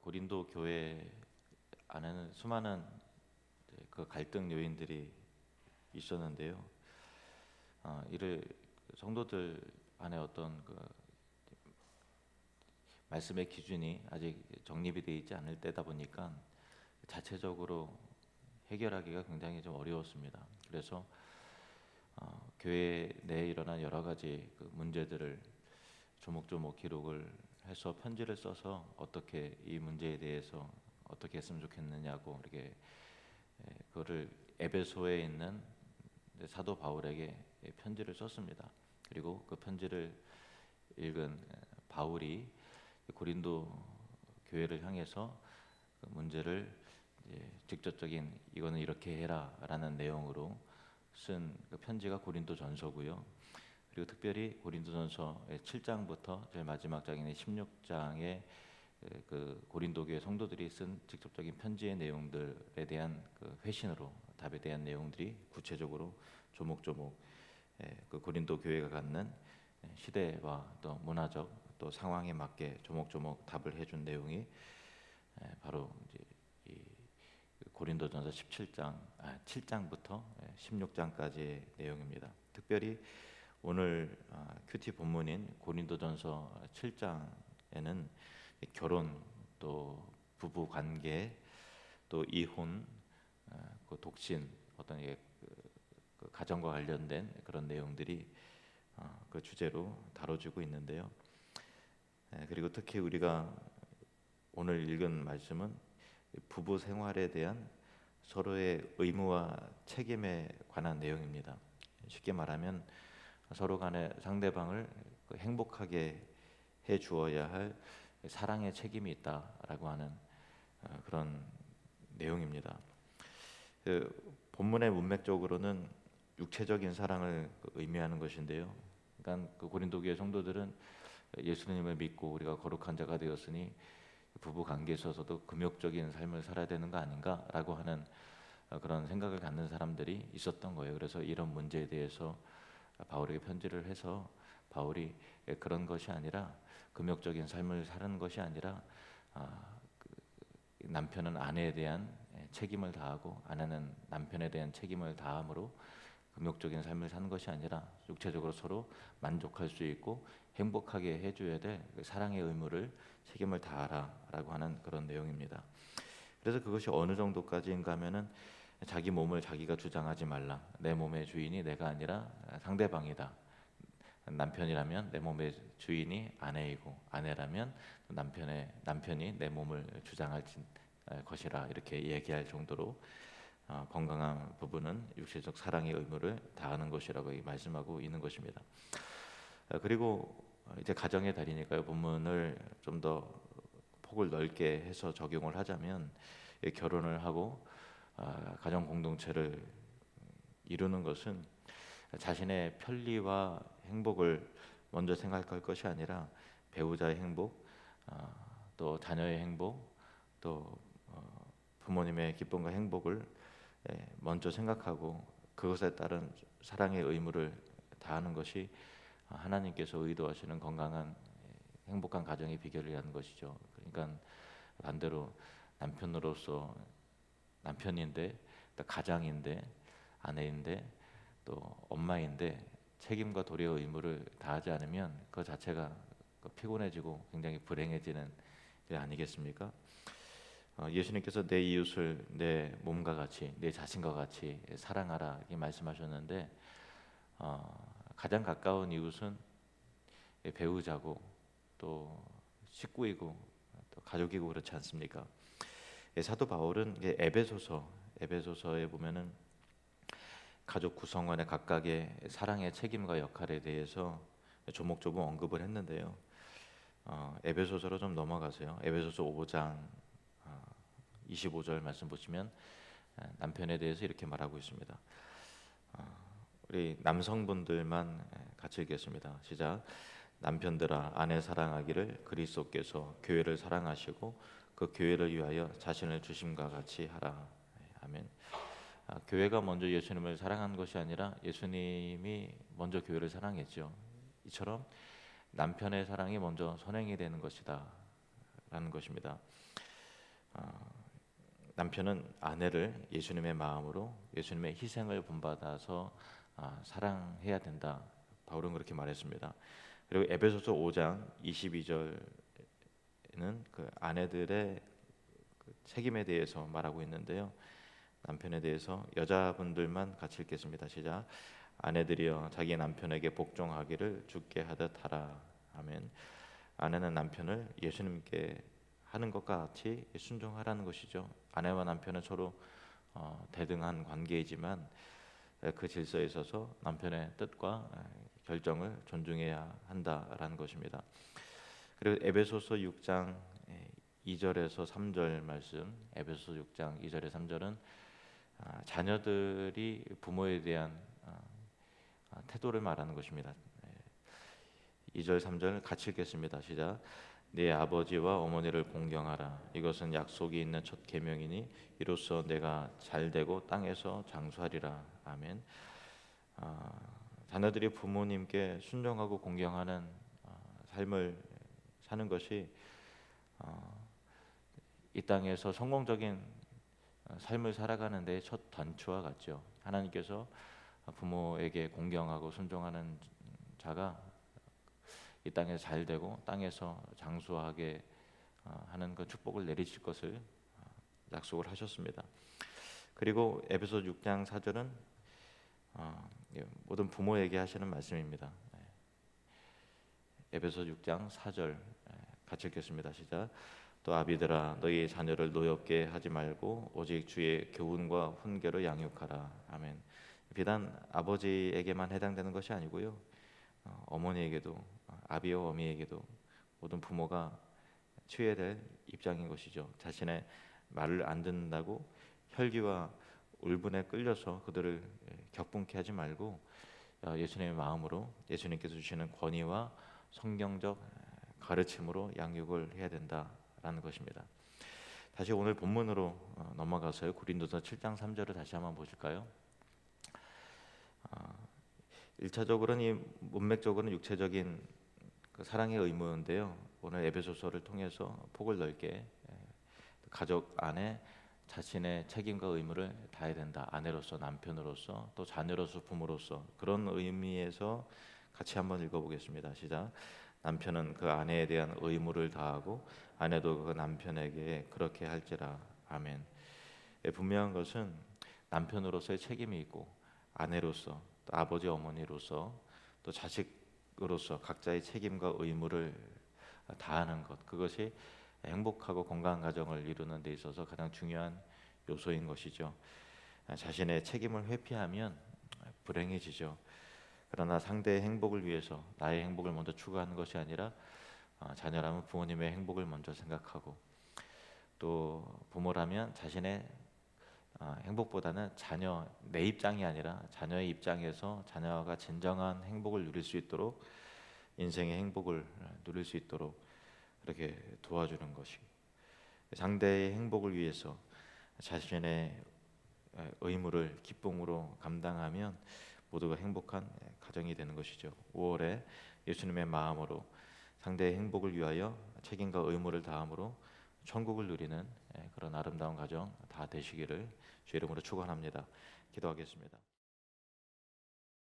고린도 교회 안에는 수많은 그 갈등 요인들이 있었는데요. 이를 성도들 안에 어떤 그 말씀의 기준이 아직 정립이 되어 있지 않을 때다 보니까 자체적으로 해결하기가 굉장히 좀 어려웠습니다. 그래서 교회 내에 일어난 여러 가지 그 문제들을 조목조목 기록을 해서 편지를 써서 어떻게 이 문제에 대해서 어떻게 했으면 좋겠느냐고 이렇게 그거를 에베소에 있는 사도 바울에게 편지를 썼습니다. 그리고 그 편지를 읽은 바울이 고린도 교회를 향해서 그 문제를 직접적인 이거는 이렇게 해라라는 내용으로 쓴 그 편지가 고린도전서고요. 그리고 특별히 고린도전서의 7장부터 제일 마지막 장인 16장의 그 고린도 교회 성도들이 쓴 직접적인 편지의 내용들에 대한 그 회신으로 답에 대한 내용들이 구체적으로 조목조목 그 고린도 교회가 갖는 시대와 또 문화적 또 상황에 맞게 조목조목 답을 해준 내용이 바로 이제 이 고린도전서 7장부터 16장까지의 내용입니다. 특별히 오늘 큐티 본문인 고린도전서 7장에는 결혼, 또 부부 관계, 또 이혼, 그 독신, 어떤 그 가정과 관련된 그런 내용들이 그 주제로 다뤄지고 있는데요. 그리고 특히 우리가 오늘 읽은 말씀은 부부 생활에 대한 서로의 의무와 책임에 관한 내용입니다. 쉽게 말하면 서로 간에 상대방을 행복하게 해 주어야 할 사랑의 책임이 있다라고 하는 그런 내용입니다. 그 본문의 문맥적으로는 육체적인 사랑을 의미하는 것인데요. 그러니까 그 고린도 교회 성도들은 예수님을 믿고 우리가 거룩한 자가 되었으니 부부 관계에 있어서도 금욕적인 삶을 살아야 되는 거 아닌가라고 하는 그런 생각을 갖는 사람들이 있었던 거예요. 그래서 이런 문제에 대해서 바울에게 편지를 해서 바울이 그런 것이 아니라 금욕적인 삶을 사는 것이 아니라 남편은 아내에 대한 책임을 다하고 아내는 남편에 대한 책임을 다함으로 금욕적인 삶을 사는 것이 아니라 육체적으로 서로 만족할 수 있고 행복하게 해줘야 될 사랑의 의무를 책임을 다하라라고 하는 그런 내용입니다. 그래서 그것이 어느 정도까지인가 하면은 자기 몸을 자기가 주장하지 말라. 내 몸의 주인이 내가 아니라 상대방이다. 남편이라면 내 몸의 주인이 아내이고 아내라면 남편이 내 몸을 주장할 것이라 이렇게 얘기할 정도로 건강한 부부는 육체적 사랑의 의무를 다하는 것이라고 말씀하고 있는 것입니다. 그리고 이제 가정의 달이니까요. 본문을 좀 더 폭을 넓게 해서 적용을 하자면 결혼을 하고 가정 공동체를 이루는 것은 자신의 편리와 행복을 먼저 생각할 것이 아니라 배우자의 행복, 또 자녀의 행복, 또 부모님의 기쁨과 행복을 먼저 생각하고 그것에 따른 사랑의 의무를 다하는 것이 하나님께서 의도하시는 건강한 행복한 가정의 비결이라는 것이죠. 그러니까 반대로 남편으로서 남편인데 또 가장인데 아내인데 또 엄마인데 책임과 도리의 의무를 다하지 않으면 그 자체가 피곤해지고 굉장히 불행해지는 일 아니겠습니까? 예수님께서 내 이웃을 내 몸과 같이 내 자신과 같이 사랑하라 이렇게 말씀하셨는데 가장 가까운 이웃은 배우자고 또 식구이고 또 가족이고 그렇지 않습니까? 사도 바울은 에베소서에 보면은 가족 구성원의 각각의 사랑의 책임과 역할에 대해서 조목조목 언급을 했는데요. 에베소서로 좀 넘어가세요. 에베소서 5장 25절 말씀 보시면 남편에 대해서 이렇게 말하고 있습니다. 우리 남성분들만 같이 읽겠습니다. 시작. 남편들아 아내 사랑하기를 그리스도께서 교회를 사랑하시고 그 교회를 위하여 자신을 주심과 같이 하라. 아멘. 교회가 먼저 예수님을 사랑한 것이 아니라 예수님이 먼저 교회를 사랑했죠. 이처럼 남편의 사랑이 먼저 선행이 되는 것이다 라는 것입니다. 남편은 아내를 예수님의 마음으로 예수님의 희생을 본받아서 사랑해야 된다. 바울은 그렇게 말했습니다. 그리고 에베소서 5장 22절에는 그 아내들의 그 책임에 대해서 말하고 있는데요. 남편에 대해서 여자분들만 같이 읽겠습니다. 시작. 아내들이여 자기 남편에게 복종하기를 주께 하듯 하라. 아멘. 아내는 남편을 예수님께 하는 것과 같이 순종하라는 것이죠. 아내와 남편은 서로 대등한 관계이지만 그 질서에 있어서 남편의 뜻과 결정을 존중해야 한다라는 것입니다. 그리고 에베소서 6장 2절에서 3절 말씀, 에베소서 6장 2절에 3절은 자녀들이 부모에 대한 태도를 말하는 것입니다. 2절 3절 같이 읽겠습니다. 시작. 네 아버지와 어머니를 공경하라. 이것은 약속이 있는 첫 계명이니 이로써 내가 잘되고 땅에서 장수하리라. 아멘. 자녀들이 부모님께 순종하고 공경하는 삶을 사는 것이 이 땅에서 성공적인 삶을 살아가는 데 첫 단추와 같죠. 하나님께서 부모에게 공경하고 순종하는 자가 이 땅에서 잘되고 땅에서 장수하게 하는 그 축복을 내리실 것을 약속을 하셨습니다. 그리고 에베소 6장 4절은 모든 부모에게 하시는 말씀입니다. 에베소 6장 4절 같이 읽겠습니다. 시작. 또 아비들아 너희 자녀를 노엽게 하지 말고 오직 주의 교훈과 훈계로 양육하라. 아멘. 비단 아버지에게만 해당되는 것이 아니고요. 어머니에게도 아비와 어미에게도 모든 부모가 취해야 될 입장인 것이죠. 자신의 말을 안 듣는다고 혈기와 울분에 끌려서 그들을 격분케 하지 말고 예수님의 마음으로 예수님께서 주시는 권위와 성경적 가르침으로 양육을 해야 된다라는 것입니다. 다시 오늘 본문으로 넘어가서요. 고린도서 7장 3절을 다시 한번 보실까요? 1차적으로는 이 문맥적으로는 육체적인 그 사랑의 의무인데요. 오늘 에베소서를 통해서 폭을 넓게 가족 안에 자신의 책임과 의무를 다해야 된다. 아내로서, 남편으로서, 또 자녀로서, 부모로서 그런 의미에서 같이 한번 읽어보겠습니다. 시작. 남편은 그 아내에 대한 의무를 다하고 아내도 그 남편에게 그렇게 할지라. 아멘. 분명한 것은 남편으로서의 책임이 있고 아내로서, 또 아버지 어머니로서, 또 자식으로서 각자의 책임과 의무를 다하는 것, 그것이 행복하고 건강한 가정을 이루는 데 있어서 가장 중요한 요소인 것이죠. 자신의 책임을 회피하면 불행해지죠. 그러나 상대의 행복을 위해서 나의 행복을 먼저 추구하는 것이 아니라 자녀라면 부모님의 행복을 먼저 생각하고 또 부모라면 자신의 행복보다는 자녀 내 입장이 아니라 자녀의 입장에서 자녀가 진정한 행복을 누릴 수 있도록 인생의 행복을 누릴 수 있도록 그렇게 도와주는 것이 상대의 행복을 위해서 자신의 의무를 기쁨으로 감당하면 모두가 행복한 가정이 되는 것이죠. 5월에 예수님의 마음으로 상대의 행복을 위하여 책임과 의무를 다함으로 천국을 누리는 그런 아름다운 가정 다 되시기를 주의 이름으로 축원합니다. 기도하겠습니다.